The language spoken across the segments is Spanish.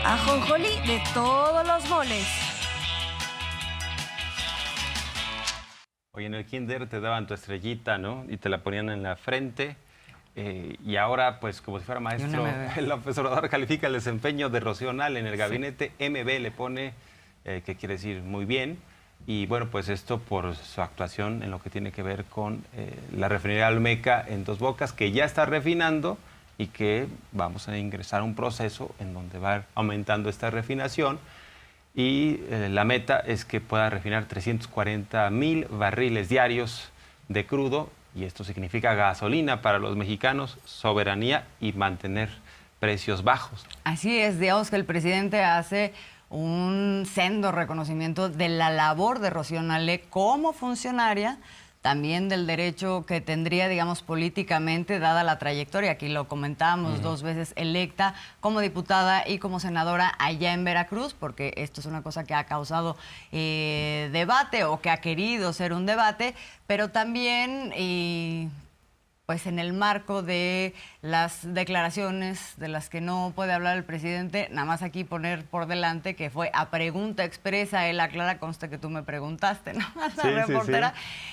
Ajonjolí de todos los moles. Oye, en el kinder te daban tu estrellita, ¿no? Y te la ponían en la frente. Y ahora, pues, como si fuera maestro, el profesor califica el desempeño de Rocío Nale en el gabinete. Sí. MB le pone, que quiere decir muy bien. Y bueno, pues esto por su actuación en lo que tiene que ver con la refinería Olmeca en Dos Bocas, que ya está refinando y que vamos a ingresar a un proceso en donde va aumentando esta refinación. Y la meta es que pueda refinar 340,000 barriles diarios de crudo, y esto significa gasolina para los mexicanos, soberanía y mantener precios bajos. Así es, digamos que el presidente hace un sendo reconocimiento de la labor de Rocío Nale como funcionaria, también del derecho que tendría, digamos, políticamente, dada la trayectoria. Aquí lo comentábamos, 2 veces electa como diputada y como senadora allá en Veracruz, porque esto es una cosa que ha causado debate o que ha querido ser un debate, pero también pues en el marco de las declaraciones de las que no puede hablar el presidente, nada más aquí poner por delante que fue a pregunta expresa, él aclara, consta que tú me preguntaste, ¿no? La reportera.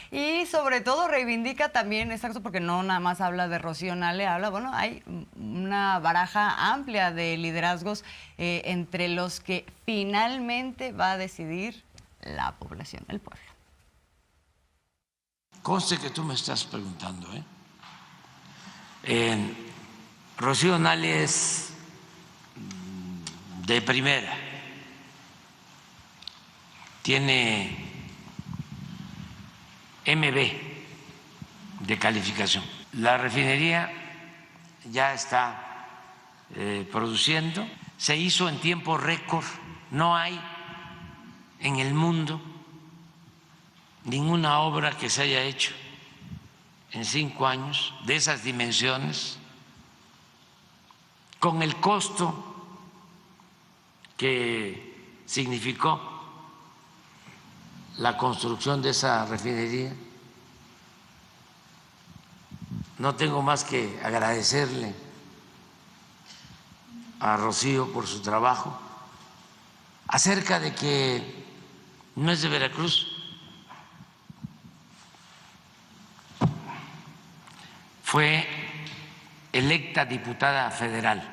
Sí. Y sobre todo reivindica también, exacto, porque no nada más habla de Rocío Nale, habla, bueno, hay una baraja amplia de liderazgos entre los que finalmente va a decidir la población, el pueblo. Conste que tú me estás preguntando, ¿eh? Rocío Nale es de primera, tiene MB de calificación. La refinería ya está produciendo, se hizo en tiempo récord, no hay en el mundo ninguna obra que se haya hecho en 5 años de esas dimensiones, con el costo que significó la construcción de esa refinería. No tengo más que agradecerle a Rocío por su trabajo. Acerca de que no es de Veracruz, fue electa diputada federal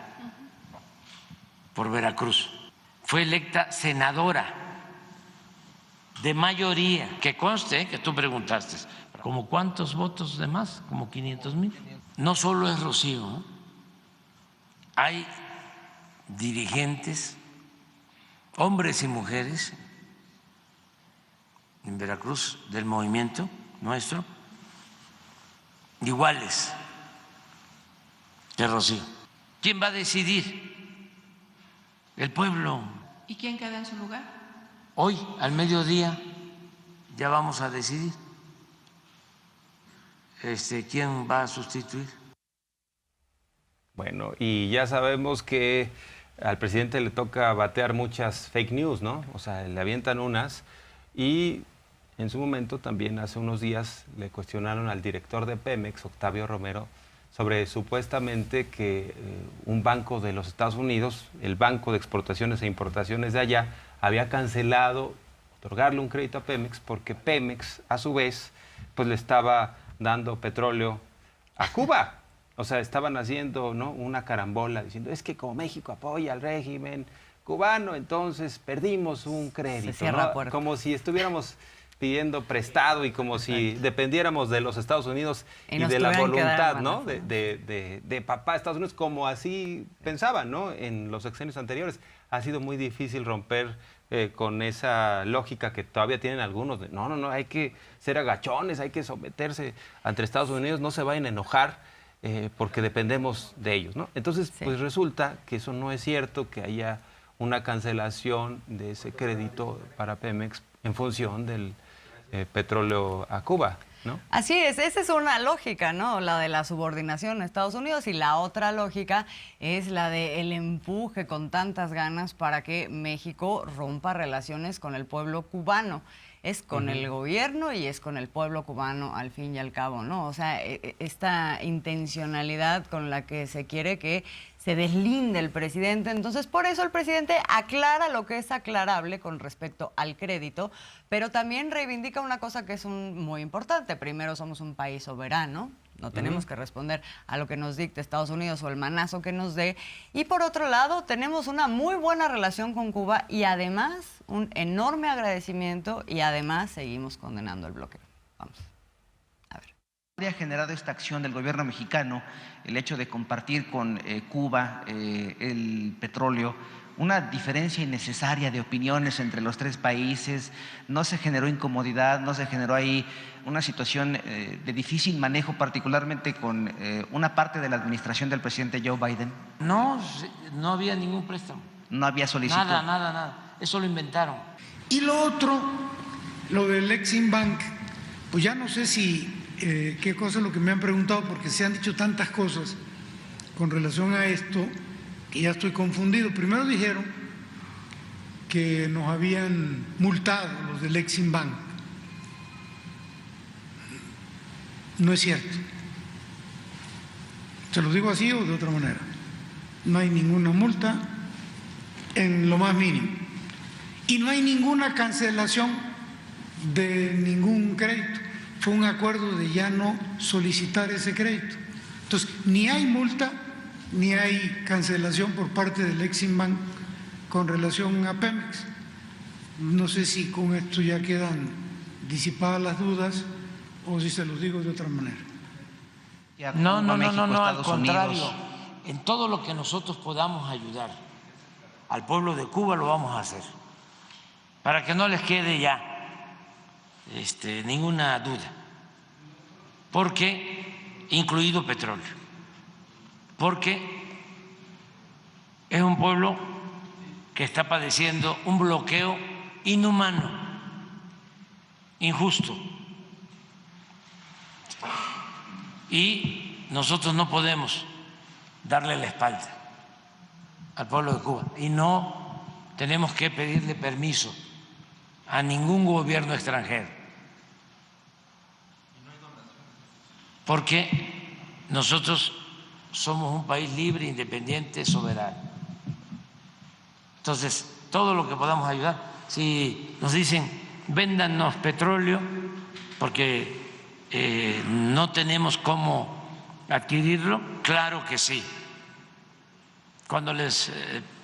por Veracruz, fue electa senadora de mayoría, que conste que tú preguntaste, ¿como cuántos votos de más? ¿Como 500,000? No solo es Rocío, ¿no? Hay dirigentes, hombres y mujeres en Veracruz del movimiento nuestro, iguales que Rocío. ¿Quién va a decidir? El pueblo. ¿Y quién queda en su lugar? Hoy, al mediodía, ya vamos a decidir quién va a sustituir. Bueno, y ya sabemos que al presidente le toca batear muchas fake news, ¿no? O sea, le avientan unas y en su momento también hace unos días le cuestionaron al director de Pemex, Octavio Romero, sobre supuestamente que un banco de los Estados Unidos, el Banco de Exportaciones e Importaciones de allá, había cancelado otorgarle un crédito a Pemex porque Pemex, a su vez, pues le estaba dando petróleo a Cuba. O sea, estaban haciendo, ¿no?, una carambola diciendo, es que como México apoya al régimen cubano, entonces perdimos un crédito. Se cierra ¿no? puerta. Como si estuviéramos pidiendo prestado y como si dependiéramos de los Estados Unidos y de la voluntad, ¿no?, de papá Estados Unidos, como así pensaban, ¿no?, en los sexenios anteriores. Ha sido muy difícil romper con esa lógica que todavía tienen algunos de no, hay que ser agachones, hay que someterse ante Estados Unidos, no se vayan a enojar porque dependemos de ellos, ¿no? Entonces, pues resulta que eso no es cierto, que haya una cancelación de ese crédito para Pemex en función del petróleo a Cuba, ¿no? Así es, esa es una lógica, ¿no? La de la subordinación a Estados Unidos, y la otra lógica es la del empuje con tantas ganas para que México rompa relaciones con el pueblo cubano. es con el gobierno y es con el pueblo cubano al fin y al cabo, ¿no? O sea, esta intencionalidad con la que se quiere que se deslinde el presidente. Entonces, por eso el presidente aclara lo que es aclarable con respecto al crédito, pero también reivindica una cosa que es muy importante. Primero, somos un país soberano. No tenemos que responder a lo que nos dicte Estados Unidos o el manazo que nos dé. Y por otro lado, tenemos una muy buena relación con Cuba y además un enorme agradecimiento y además seguimos condenando el bloqueo. Vamos a ver. Ha generado esta acción del gobierno mexicano, el hecho de compartir con Cuba el petróleo, una diferencia innecesaria de opiniones entre los tres países, no se generó incomodidad, no se generó ahí una situación de difícil manejo, particularmente con una parte de la administración del presidente Joe Biden. No, no había ningún préstamo. No había solicitud. Nada. Eso lo inventaron. Y lo otro, lo del Exim Bank, pues ya no sé si qué cosa es lo que me han preguntado, porque se han dicho tantas cosas con relación a esto que ya estoy confundido. Primero dijeron que nos habían multado los del Exim Bank. No es cierto. ¿Se lo digo así o de otra manera? No hay ninguna multa en lo más mínimo. Y no hay ninguna cancelación de ningún crédito. Fue un acuerdo de ya no solicitar ese crédito. Entonces, ni hay multa, ni hay cancelación por parte del Exim Bank con relación a Pemex. No sé si con esto ya quedan disipadas las dudas o si se los digo de otra manera. No, al contrario. En todo lo que nosotros podamos ayudar al pueblo de Cuba lo vamos a hacer, para que no les quede ya ninguna duda, porque incluido petróleo, porque es un pueblo que está padeciendo un bloqueo inhumano, injusto, y nosotros no podemos darle la espalda al pueblo de Cuba y no tenemos que pedirle permiso a ningún gobierno extranjero, porque nosotros somos un país libre, independiente, soberano. Entonces, todo lo que podamos ayudar, si nos dicen véndanos petróleo porque no tenemos cómo adquirirlo, claro que sí. Cuando les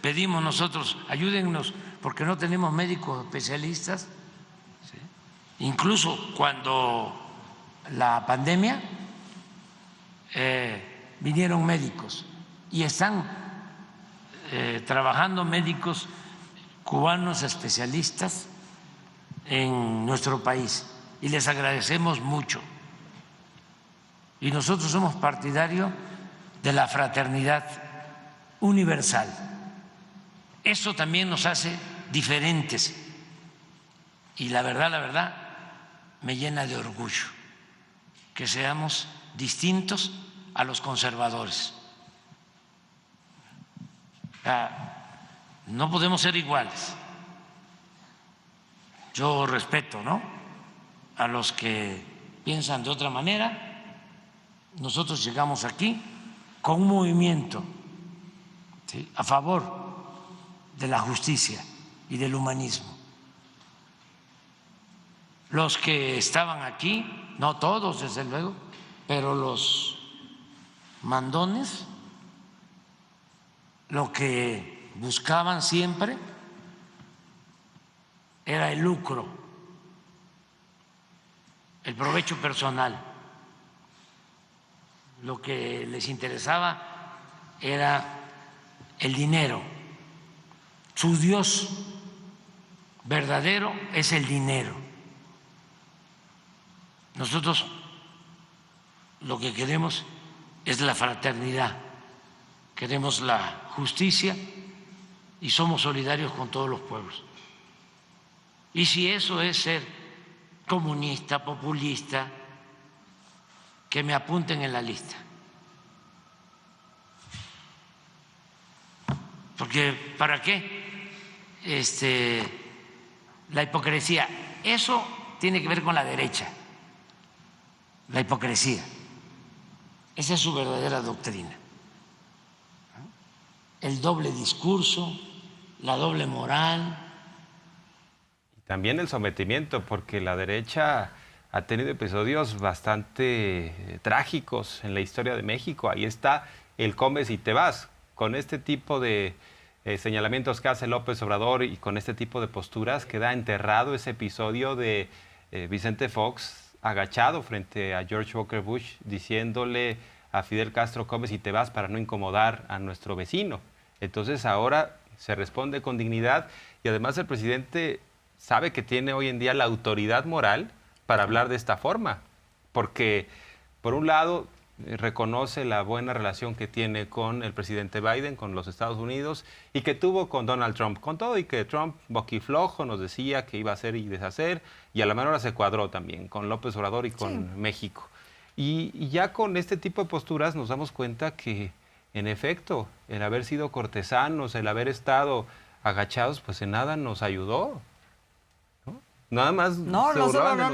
pedimos nosotros, ayúdennos porque no tenemos médicos especialistas, ¿sí? Incluso cuando la pandemia vinieron médicos y están trabajando médicos cubanos especialistas en nuestro país y les agradecemos mucho. Y nosotros somos partidarios de la fraternidad universal. Eso también nos hace diferentes y la verdad me llena de orgullo que seamos distintos a los conservadores. No podemos ser iguales. Yo respeto, ¿no?, a los que piensan de otra manera. Nosotros llegamos aquí con un movimiento, ¿sí?, a favor de la justicia y del humanismo. Los que estaban aquí, no todos desde luego, pero los mandones, lo que buscaban siempre era el lucro, el provecho personal. Lo que les interesaba era el dinero. Su Dios verdadero es el dinero. Nosotros lo que queremos es la fraternidad, queremos la justicia y somos solidarios con todos los pueblos. Y si eso es ser comunista, populista, que me apunten en la lista. Porque ¿para qué la hipocresía? Eso tiene que ver con la derecha, la hipocresía. Esa es su verdadera doctrina. El doble discurso, la doble moral. También el sometimiento, porque la derecha ha tenido episodios bastante trágicos en la historia de México. Ahí está el comes y te vas. Con este tipo de señalamientos que hace López Obrador y con este tipo de posturas queda enterrado ese episodio de Vicente Fox agachado frente a George Walker Bush diciéndole a Fidel Castro comes y te vas para no incomodar a nuestro vecino. Entonces ahora se responde con dignidad y además el presidente sabe que tiene hoy en día la autoridad moral para hablar de esta forma, porque por un lado reconoce la buena relación que tiene con el presidente Biden, con los Estados Unidos, y que tuvo con Donald Trump, con todo, y que Trump boquiflojo nos decía que iba a hacer y deshacer, y a la menor hora se cuadró también con López Obrador y con México. Y ya con este tipo de posturas nos damos cuenta que, en efecto, el haber sido cortesanos, el haber estado agachados, pues en nada nos ayudó. Nada más no solo no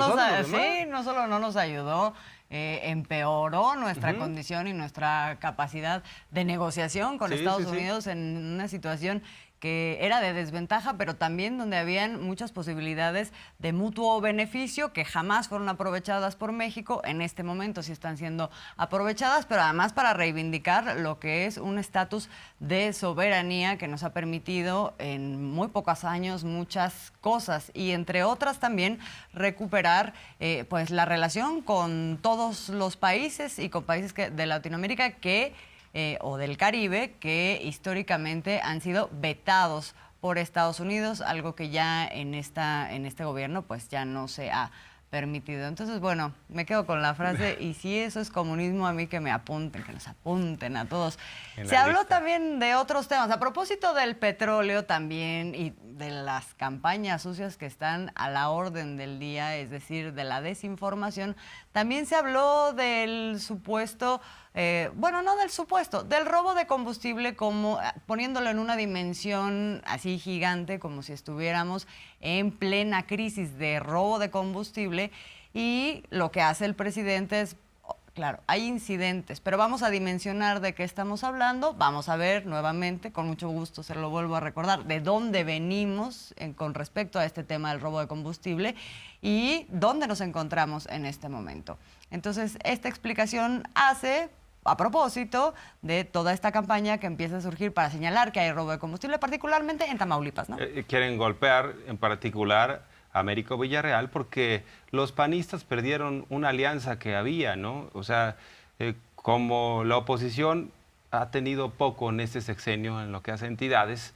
nos ayudó, empeoró nuestra condición y nuestra capacidad de negociación con Estados Unidos en una situación que era de desventaja, pero también donde habían muchas posibilidades de mutuo beneficio que jamás fueron aprovechadas por México. En este momento sí están siendo aprovechadas, pero además para reivindicar lo que es un estatus de soberanía que nos ha permitido en muy pocos años muchas cosas y entre otras también recuperar pues la relación con todos los países y con países de Latinoamérica o del Caribe, que históricamente han sido vetados por Estados Unidos, algo que ya en este gobierno pues ya no se ha permitido. Entonces, bueno, me quedo con la frase, y si eso es comunismo, a mí que me apunten, que nos apunten a todos. Se habló también de otros temas, a propósito del petróleo también y de las campañas sucias que están a la orden del día, es decir, de la desinformación. También se habló del supuesto, del robo de combustible, como poniéndolo en una dimensión así gigante, como si estuviéramos en plena crisis de robo de combustible, y lo que hace el presidente es, claro, hay incidentes, pero vamos a dimensionar de qué estamos hablando, vamos a ver nuevamente, con mucho gusto se lo vuelvo a recordar, de dónde venimos con respecto a este tema del robo de combustible y dónde nos encontramos en este momento. Entonces, esta explicación hace a propósito de toda esta campaña que empieza a surgir para señalar que hay robo de combustible, particularmente en Tamaulipas, ¿no? Quieren golpear en particular a Américo Villarreal porque los panistas perdieron una alianza que había, ¿no? O sea, como la oposición ha tenido poco en este sexenio en lo que hace entidades,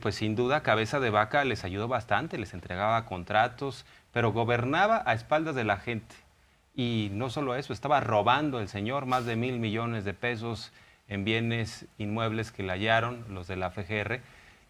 pues sin duda Cabeza de Vaca les ayudó bastante, les entregaba contratos, pero gobernaba a espaldas de la gente. Y no solo eso, estaba robando el señor más de 1,000 millones de pesos en bienes inmuebles que le hallaron los de la FGR.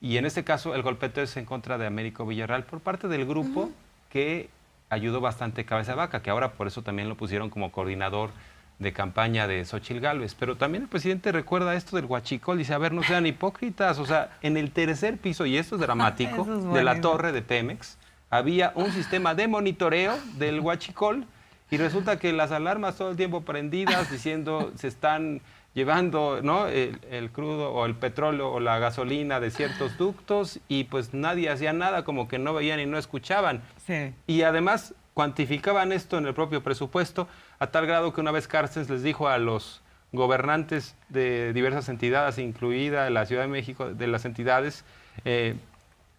Y en este caso el golpeteo es en contra de Américo Villarreal por parte del grupo que ayudó bastante Cabeza de Vaca, que ahora por eso también lo pusieron como coordinador de campaña de Xóchitl Gálvez. Pero también el presidente recuerda esto del huachicol, dice, a ver, no sean hipócritas, o sea, en el tercer piso, y esto es dramático, de la torre de Pemex, había un sistema de monitoreo del huachicol. Y resulta que las alarmas todo el tiempo prendidas diciendo se están llevando, ¿no?, el crudo o el petróleo o la gasolina de ciertos ductos y pues nadie hacía nada, como que no veían y no escuchaban. Sí. Y además cuantificaban esto en el propio presupuesto a tal grado que una vez Cárcens les dijo a los gobernantes de diversas entidades, incluida la Ciudad de México, de las entidades,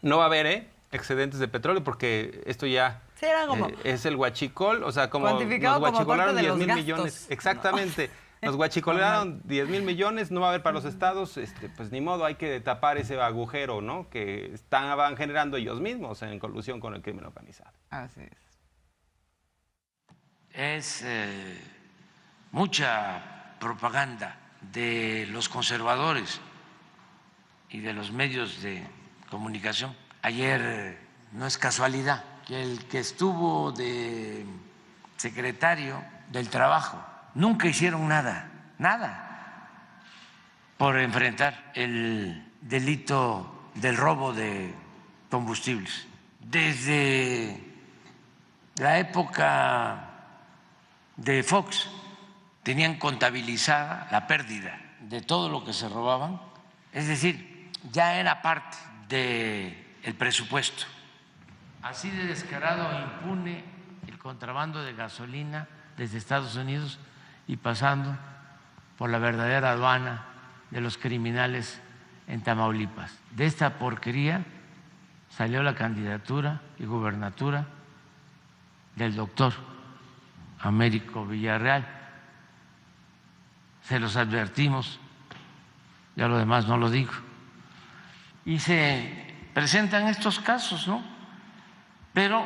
no va a haber excedentes de petróleo porque esto ya... Sí, como es el huachicol, o sea, como nos huachicolaron 10,000 millones. Exactamente, nos huachicolaron 10,000 millones, no va a haber para los estados, pues ni modo, hay que tapar ese agujero, ¿no?, que estaban generando ellos mismos en colusión con el crimen organizado. Así es. Mucha propaganda de los conservadores y de los medios de comunicación. Ayer no es casualidad que el que estuvo de secretario del Trabajo nunca hicieron nada por enfrentar el delito del robo de combustibles. Desde la época de Fox tenían contabilizada la pérdida de todo lo que se robaban, es decir, ya era parte del presupuesto. Así de descarado e impune el contrabando de gasolina desde Estados Unidos y pasando por la verdadera aduana de los criminales en Tamaulipas. De esta porquería salió la candidatura y gubernatura del doctor Américo Villarreal. Se los advertimos, ya lo demás no lo digo. Y se presentan estos casos, ¿no? Pero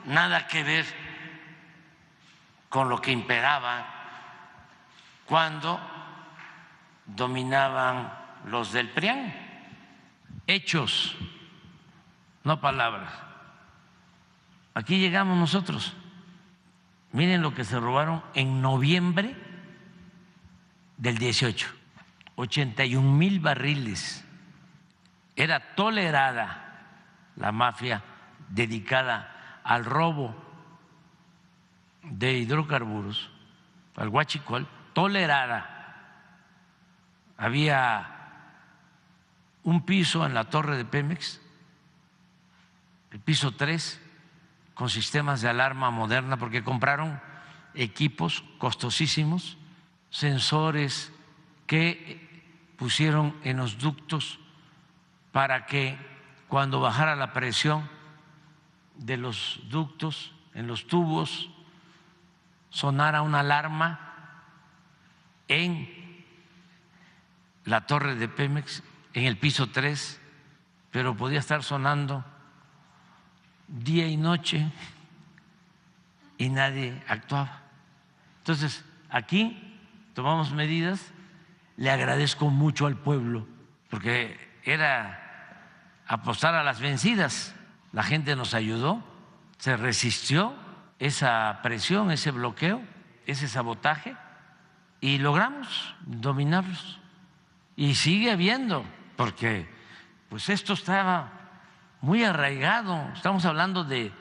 nada que ver con lo que imperaba cuando dominaban los del PRIAN. Hechos, no palabras. Aquí llegamos nosotros. Miren lo que se robaron en noviembre del 18, 81,000 barriles. Era tolerada la mafia dedicada al robo de hidrocarburos, al huachicol, tolerada. Había un piso en la torre de Pemex, el piso 3, con sistemas de alarma moderna, porque compraron equipos costosísimos, sensores que pusieron en los ductos para que cuando bajara la presión de los ductos, en los tubos, sonara una alarma en la torre de Pemex, en el piso 3, pero podía estar sonando día y noche y nadie actuaba. Entonces, aquí tomamos medidas. Le agradezco mucho al pueblo, porque era apostar a las vencidas. La gente nos ayudó, se resistió esa presión, ese bloqueo, ese sabotaje, y logramos dominarlos. Y sigue habiendo, porque pues esto estaba muy arraigado. Estamos hablando de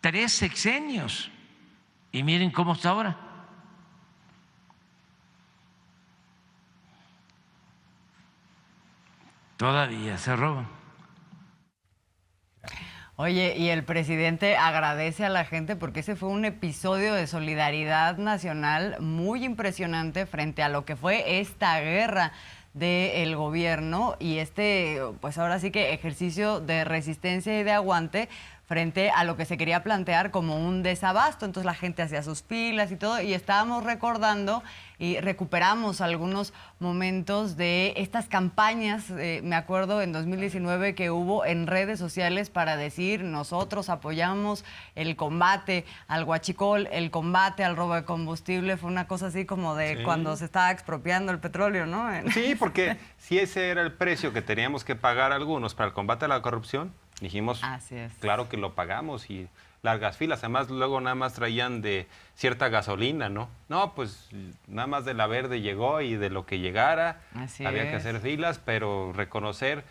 3 sexenios y miren cómo está ahora. Todavía se roban. Oye, y el presidente agradece a la gente porque ese fue un episodio de solidaridad nacional muy impresionante frente a lo que fue esta guerra del gobierno y pues ahora sí que ejercicio de resistencia y de aguante frente a lo que se quería plantear como un desabasto. Entonces la gente hacía sus filas y todo, y estábamos recordando y recuperamos algunos momentos de estas campañas. Me acuerdo en 2019 que hubo en redes sociales para decir: nosotros apoyamos el combate al huachicol, el combate al robo de combustible. Fue una cosa así como de cuando se estaba expropiando el petróleo, ¿no? Sí, porque si ese era el precio que teníamos que pagar algunos para el combate a la corrupción, dijimos, así es, claro que lo pagamos, y largas filas. Además, luego nada más traían de cierta gasolina, ¿no? No, pues nada más de la verde llegó y de lo que llegara. Así había que hacer filas, pero reconocer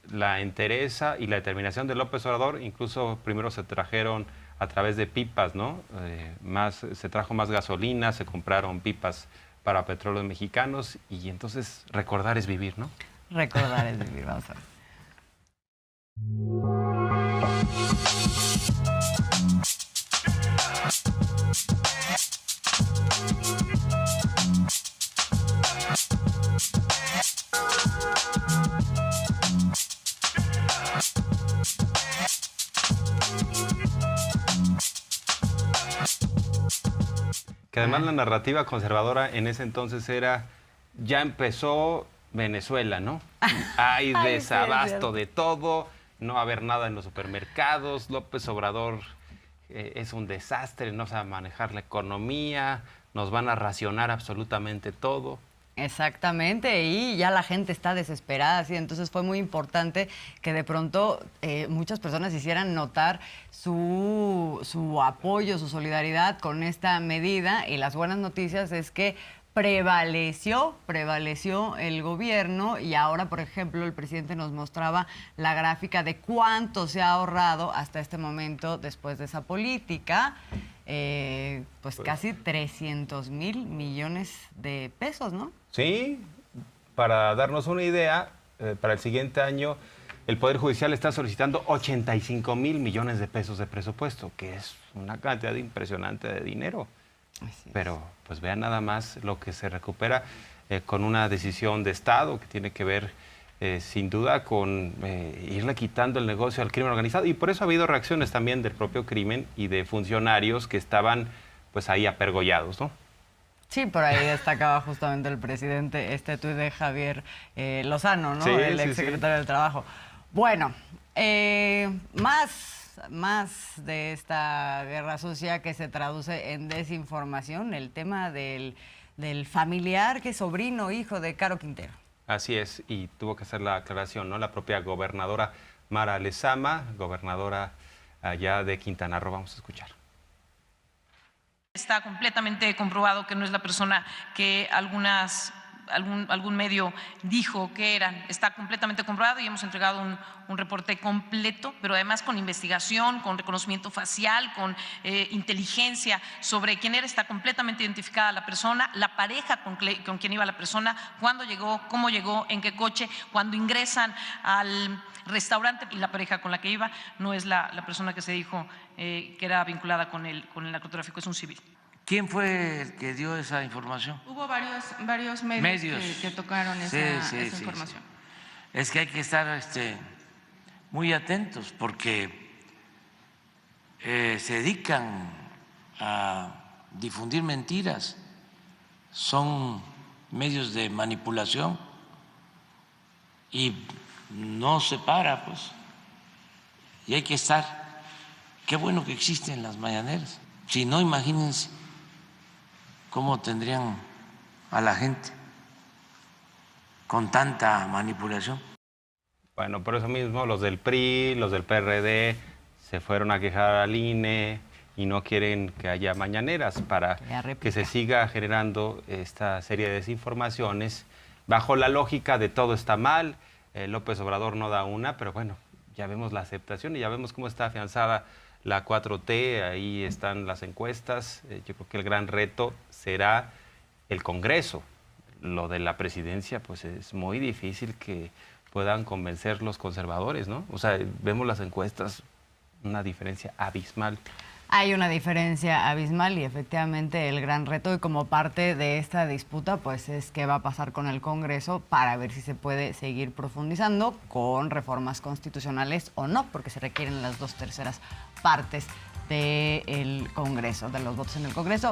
la entereza y la determinación de López Obrador. Incluso primero se trajeron a través de pipas, ¿no? Se trajo más gasolina, se compraron pipas para petróleos mexicanos, y entonces recordar es vivir, ¿no? Recordar es vivir, vamos a ver. Que además la narrativa conservadora en ese entonces era: ya empezó Venezuela, ¿no? Hay desabasto de todo, no va a haber nada en los supermercados, López Obrador es un desastre, no sabe manejar la economía, nos van a racionar absolutamente todo. Exactamente, y ya la gente está desesperada, ¿sí? Entonces fue muy importante que de pronto muchas personas hicieran notar su apoyo, su solidaridad con esta medida, y las buenas noticias es que prevaleció el gobierno y ahora, por ejemplo, el presidente nos mostraba la gráfica de cuánto se ha ahorrado hasta este momento después de esa política. Pues casi 300,000 millones de pesos, ¿no? Sí, para darnos una idea, para el siguiente año el Poder Judicial está solicitando 85,000 millones de pesos de presupuesto, que es una cantidad impresionante de dinero. Pero pues vean nada más lo que se recupera con una decisión de Estado que tiene que ver sin duda con irle quitando el negocio al crimen organizado. Y por eso ha habido reacciones también del propio crimen y de funcionarios que estaban pues ahí apergollados, ¿no? Sí, por ahí destacaba justamente el presidente este tuit de Javier Lozano, ¿no? Sí, El exsecretario del Trabajo. Bueno, más de esta guerra sucia que se traduce en desinformación, el tema del familiar que es sobrino, hijo de Caro Quintero. Así es, y tuvo que hacer la aclaración, ¿no? La propia gobernadora Mara Lezama, gobernadora allá de Quintana Roo. Vamos a escuchar. Está completamente comprobado que no es la persona que algún medio dijo que eran. Está completamente comprobado y hemos entregado un reporte completo, pero además con investigación, con reconocimiento facial, con inteligencia sobre quién era. Está completamente identificada la persona, la pareja con quien iba la persona, cuándo llegó, cómo llegó, en qué coche, cuando ingresan al restaurante, y la pareja con la que iba no es la persona que se dijo que era vinculada con el narcotráfico, es un civil. ¿Quién fue el que dio esa información? Hubo varios medios que tocaron esa información. Sí. Es que hay que estar muy atentos porque se dedican a difundir mentiras, son medios de manipulación y no se para, pues. Y hay que estar. Qué bueno que existen las mañaneras. Si no, imagínense cómo tendrían a la gente con tanta manipulación. Bueno, por eso mismo los del PRI, los del PRD se fueron a quejar al INE y no quieren que haya mañaneras para que se siga generando esta serie de desinformaciones bajo la lógica de todo está mal. López Obrador no da una, pero bueno, ya vemos la aceptación y ya vemos cómo está afianzada la 4T, ahí están las encuestas. Yo creo que el gran reto será el Congreso. Lo de la presidencia, pues es muy difícil que puedan convencer los conservadores, ¿no? O sea, vemos las encuestas, una diferencia abismal. Hay una diferencia abismal y efectivamente el gran reto, y como parte de esta disputa, pues es qué va a pasar con el Congreso para ver si se puede seguir profundizando con reformas constitucionales o no, porque se requieren las 2/3 partes del Congreso, de los votos en el Congreso.